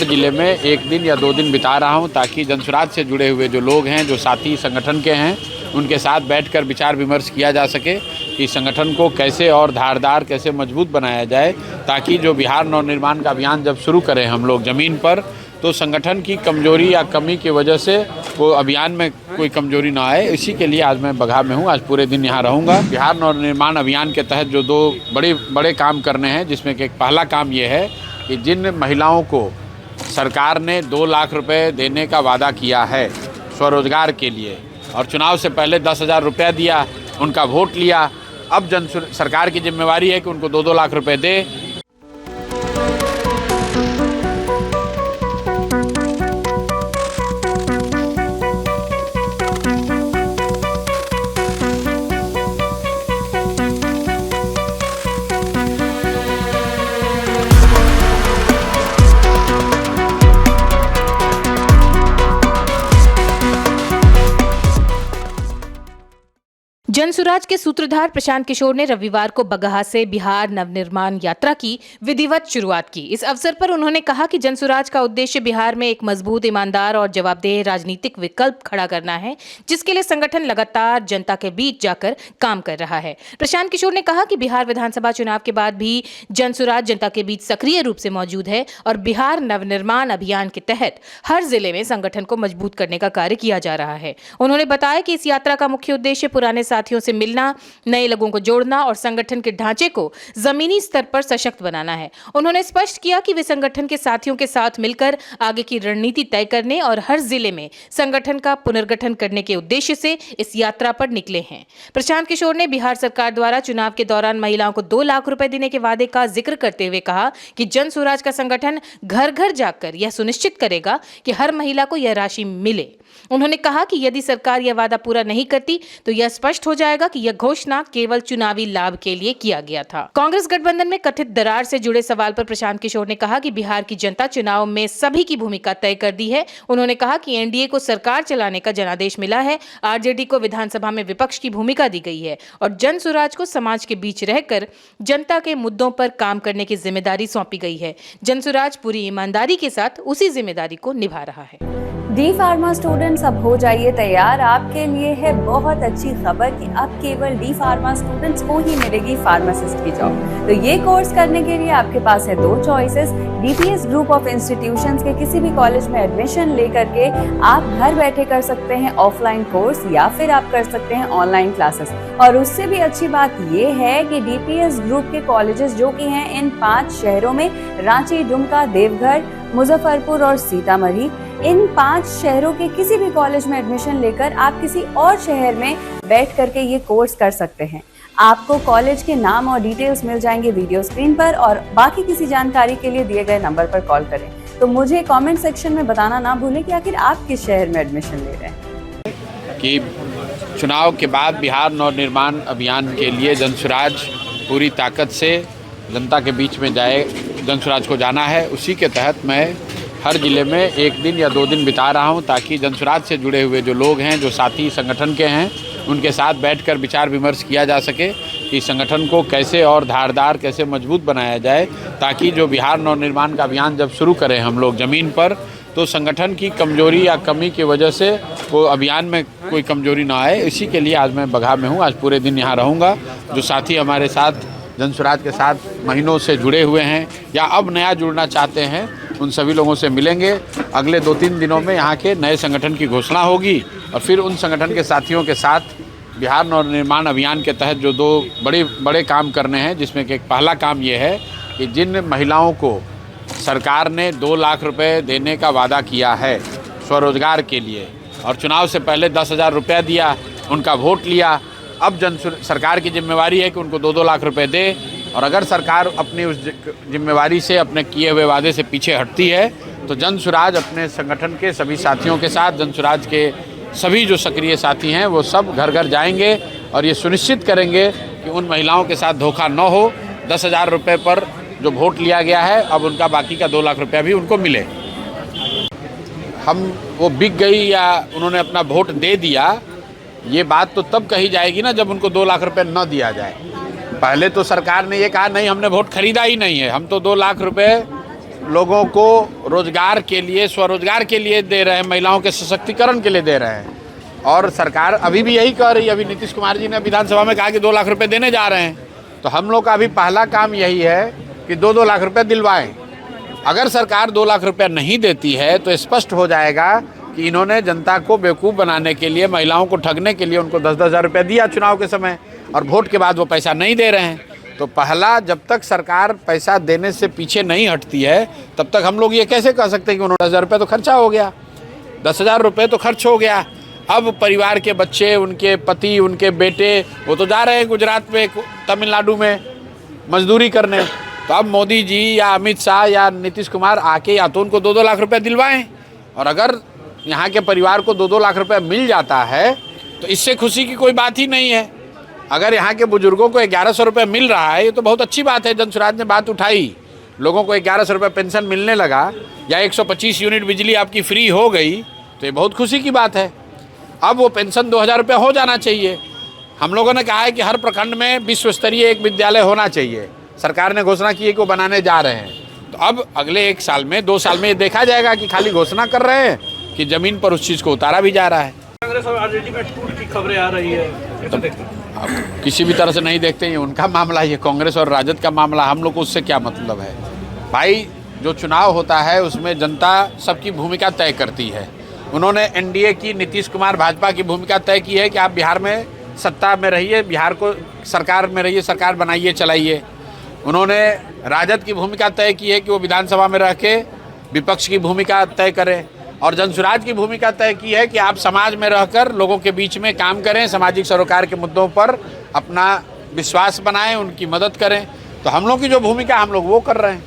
हर ज़िले में एक दिन या 2 दिन बिता रहा हूं ताकि जनसुराज से जुड़े हुए जो लोग हैं, जो साथी संगठन के हैं, उनके साथ बैठकर विचार विमर्श किया जा सके कि संगठन को कैसे और धारदार, कैसे मजबूत बनाया जाए, ताकि जो बिहार नवनिर्माण का अभियान जब शुरू करें हम लोग ज़मीन पर, तो संगठन की कमजोरी या कमी की वजह से वो अभियान में कोई कमजोरी ना आए। इसी के लिए आज मैं बगहा में हूँ, आज पूरे दिन यहाँ रहूँगा। बिहार नवनिर्माण अभियान के तहत जो 2 बड़े काम करने हैं, जिसमें कि एक पहला काम ये है कि जिन महिलाओं को सरकार ने 2 लाख रुपए देने का वादा किया है स्वरोजगार के लिए, और चुनाव से पहले 10,000 रुपया दिया, उनका वोट लिया, अब सरकार की जिम्मेवारी है कि उनको 2-2 लाख रुपए दे। जनसुराज के सूत्रधार प्रशांत किशोर ने रविवार को बगहा से बिहार नवनिर्माण यात्रा की विधिवत शुरुआत की। इस अवसर पर उन्होंने कहा कि जनसुराज का उद्देश्य बिहार में एक मजबूत, ईमानदार और जवाबदेह राजनीतिक विकल्प खड़ा करना है, जिसके लिए संगठन लगातार जनता के बीच जाकर काम कर रहा है। प्रशांत किशोर ने कहा कि बिहार विधानसभा चुनाव के बाद भी जनसुराज जनता के बीच सक्रिय रूप से मौजूद है और बिहार नवनिर्माण अभियान के तहत हर जिले में संगठन को मजबूत करने का कार्य किया जा रहा है। उन्होंने बताया कि इस यात्रा का मुख्य उद्देश्य पुराने साथियों से मिलना, नए लोगों को जोड़ना और संगठन के ढांचे को जमीनी स्तर पर सशक्त बनाना है। उन्होंने स्पष्ट किया कि वे संगठन के साथियों के साथ मिलकर आगे की रणनीति तय करने और हर जिले में संगठन का पुनर्गठन करने के उद्देश्य से इस यात्रा पर निकले हैं। प्रशांत किशोर ने बिहार सरकार द्वारा चुनाव के दौरान महिलाओं को 2 लाख रुपए देने के वादे का जिक्र करते हुए कहा कि जनसुराज का संगठन घर घर जाकर यह सुनिश्चित करेगा कि हर महिला को यह राशि मिले। उन्होंने कहा कि यदि सरकार यह वादा पूरा नहीं करती तो यह स्पष्ट हो जाएगा कि यह घोषणा केवल चुनावी लाभ के लिए किया गया था। कांग्रेस गठबंधन में कथित दरार से जुड़े सवाल पर प्रशांत किशोर ने कहा कि बिहार की जनता चुनाव में सभी की भूमिका तय कर दी है। उन्होंने कहा कि एनडीए को सरकार चलाने का जनादेश मिला है, आरजेडी को विधानसभा में विपक्ष की भूमिका दी गई है और जनसुराज को समाज के बीच रहकर जनता के मुद्दों पर काम करने की जिम्मेदारी सौंपी गई है। जनसुराज पूरी ईमानदारी के साथ उसी जिम्मेदारी को निभा रहा है। डी फार्मा स्टूडेंट्स, अब हो जाइए तैयार। आपके लिए है बहुत अच्छी खबर कि अब केवल डी फार्मा स्टूडेंट्स को ही मिलेगी फार्मासिस्ट की जॉब। तो ये कोर्स करने के लिए आपके पास है 2 choices. DPS group of institutions के किसी भी कॉलेज में एडमिशन लेकर के आप घर बैठे कर सकते हैं ऑफलाइन कोर्स, या फिर आप कर सकते हैं ऑनलाइन क्लासेस। और उससे भी अच्छी बात ये है कि डीपीएस ग्रुप के कॉलेजेस जो कि हैं इन 5 शहरों में, रांची, दुमका, देवघर, मुजफ्फरपुर और सीतामढ़ी, इन 5 शहरों के किसी भी कॉलेज में एडमिशन लेकर आप किसी और शहर में बैठ करके ये कोर्स कर सकते हैं। आपको कॉलेज के नाम और डिटेल्स मिल जाएंगे वीडियो स्क्रीन पर, और बाकी किसी जानकारी के लिए दिए गए नंबर पर कॉल करें। तो मुझे कमेंट सेक्शन में बताना ना भूलें कि आखिर आप किस शहर में एडमिशन ले रहे हैं। कि चुनाव के बाद बिहार नवनिर्माण अभियान के लिए जनसुराज पूरी ताकत से जनता के बीच में जाए, जनसुराज को जाना है। उसी के तहत मैं हर ज़िले में एक दिन या 2 दिन बिता रहा हूं ताकि जनसुराज से जुड़े हुए जो लोग हैं, जो साथी संगठन के हैं, उनके साथ बैठकर विचार विमर्श किया जा सके कि संगठन को कैसे और धारदार, कैसे मजबूत बनाया जाए, ताकि जो बिहार नवनिर्माण का अभियान जब शुरू करें हम लोग ज़मीन पर, तो संगठन की कमजोरी या कमी की वजह से वो अभियान में कोई कमजोरी ना आए। इसी के लिए आज मैं बगहा में हूँ, आज पूरे दिन यहाँ रहूँगा। जो साथी हमारे साथ जनसुराज के साथ महीनों से जुड़े हुए हैं या अब नया जुड़ना चाहते हैं, उन सभी लोगों से मिलेंगे। अगले 2-3 दिनों में यहाँ के नए संगठन की घोषणा होगी और फिर उन संगठन के साथियों के साथ बिहार नवनिर्माण अभियान के तहत जो 2 बड़े काम करने हैं, जिसमें कि एक पहला काम ये है कि जिन महिलाओं को सरकार ने 2 लाख रुपए देने का वादा किया है स्वरोजगार के लिए, और चुनाव से पहले 10,000 रुपया दिया, उनका वोट लिया, अब सरकार की जिम्मेवारी है कि उनको 2-2 लाख रुपए दे। और अगर सरकार अपनी उस जिम्मेवारी से, अपने किए हुए वादे से पीछे हटती है, तो जनसुराज अपने संगठन के सभी साथियों के साथ, जनसुराज के सभी जो सक्रिय साथी हैं, वो सब घर घर जाएंगे और ये सुनिश्चित करेंगे कि उन महिलाओं के साथ धोखा न हो। 10,000 रुपये पर जो वोट लिया गया है, अब उनका बाकी का 2 लाख रुपया भी उनको मिले। हम वो बिक गई या उन्होंने अपना वोट दे दिया, ये बात तो तब कही जाएगी ना जब उनको 2 लाख रुपए न दिया जाए। पहले तो सरकार ने ये कहा नहीं, हमने वोट खरीदा ही नहीं है, हम तो 2 लाख रुपए लोगों को रोजगार के लिए, स्वरोजगार के लिए दे रहे हैं, महिलाओं के सशक्तिकरण के लिए दे रहे हैं। और सरकार अभी भी यही कह रही है। अभी नीतीश कुमार जी ने विधानसभा में कहा कि 2 लाख रुपए देने जा रहे हैं। तो हम लोग का अभी पहला काम यही है कि 2-2 लाख रुपए दिलवाएं। अगर सरकार 2 लाख रुपए नहीं देती है तो स्पष्ट हो जाएगा कि इन्होंने जनता को बेवकूफ़ बनाने के लिए, महिलाओं को ठगने के लिए उनको 10-10 हज़ार रुपये दिया चुनाव के समय, और वोट के बाद वो पैसा नहीं दे रहे हैं। तो पहला, जब तक सरकार पैसा देने से पीछे नहीं हटती है तब तक हम लोग ये कैसे कह सकते हैं कि उन्होंने 10,000 रुपये तो खर्चा हो गया, 10,000 रुपये तो खर्च हो गया। अब परिवार के बच्चे, उनके पति, उनके बेटे, वो तो जा रहे हैं गुजरात में, तमिलनाडु में मजदूरी करने। तो अब मोदी जी या अमित शाह या नीतीश कुमार आके या तो उनको 2-2 लाख रुपए दिलवाएं। और अगर यहाँ के परिवार को 2-2 लाख रुपए मिल जाता है तो इससे खुशी की कोई बात ही नहीं है। अगर यहाँ के बुजुर्गों को 1100 रुपये मिल रहा है, ये तो बहुत अच्छी बात है। जनसुराज ने बात उठाई, लोगों को 1100 रुपये पेंशन मिलने लगा, या 125 यूनिट बिजली आपकी फ्री हो गई, तो ये बहुत खुशी की बात है। अब वो पेंशन 2,000 रुपये हो जाना चाहिए। हम लोगों ने कहा है कि हर प्रखंड में विश्व स्तरीय एक विद्यालय होना चाहिए। सरकार ने घोषणा की है कि वो बनाने जा रहे हैं। तो अब अगले 1 साल में, 2 साल में ये देखा जाएगा कि खाली घोषणा कर रहे हैं कि ज़मीन पर उस चीज़ को उतारा भी जा रहा है। कांग्रेस और आरजेडी में टूट की खबरें आ रही है, कैसे देखते हैं? अब किसी भी तरह से नहीं देखते, ये उनका मामला, ये कांग्रेस और राजद का मामला, हम लोग को उससे क्या मतलब है। भाई, जो चुनाव होता है उसमें जनता सबकी भूमिका तय करती है। उन्होंने एनडीए की, नीतीश कुमार भाजपा की भूमिका तय की है कि आप बिहार में सत्ता में रहिए, बिहार को सरकार में रहिए, सरकार बनाइए, चलाइए। उन्होंने राजद की भूमिका तय की है कि वो विधानसभा में रह के विपक्ष की भूमिका तय करें, और जनसुराज की भूमिका तय की है कि आप समाज में रहकर लोगों के बीच में काम करें, सामाजिक सरोकार के मुद्दों पर अपना विश्वास बनाएं, उनकी मदद करें। तो हम लोग की जो भूमिका हम लोग वो कर रहे हैं।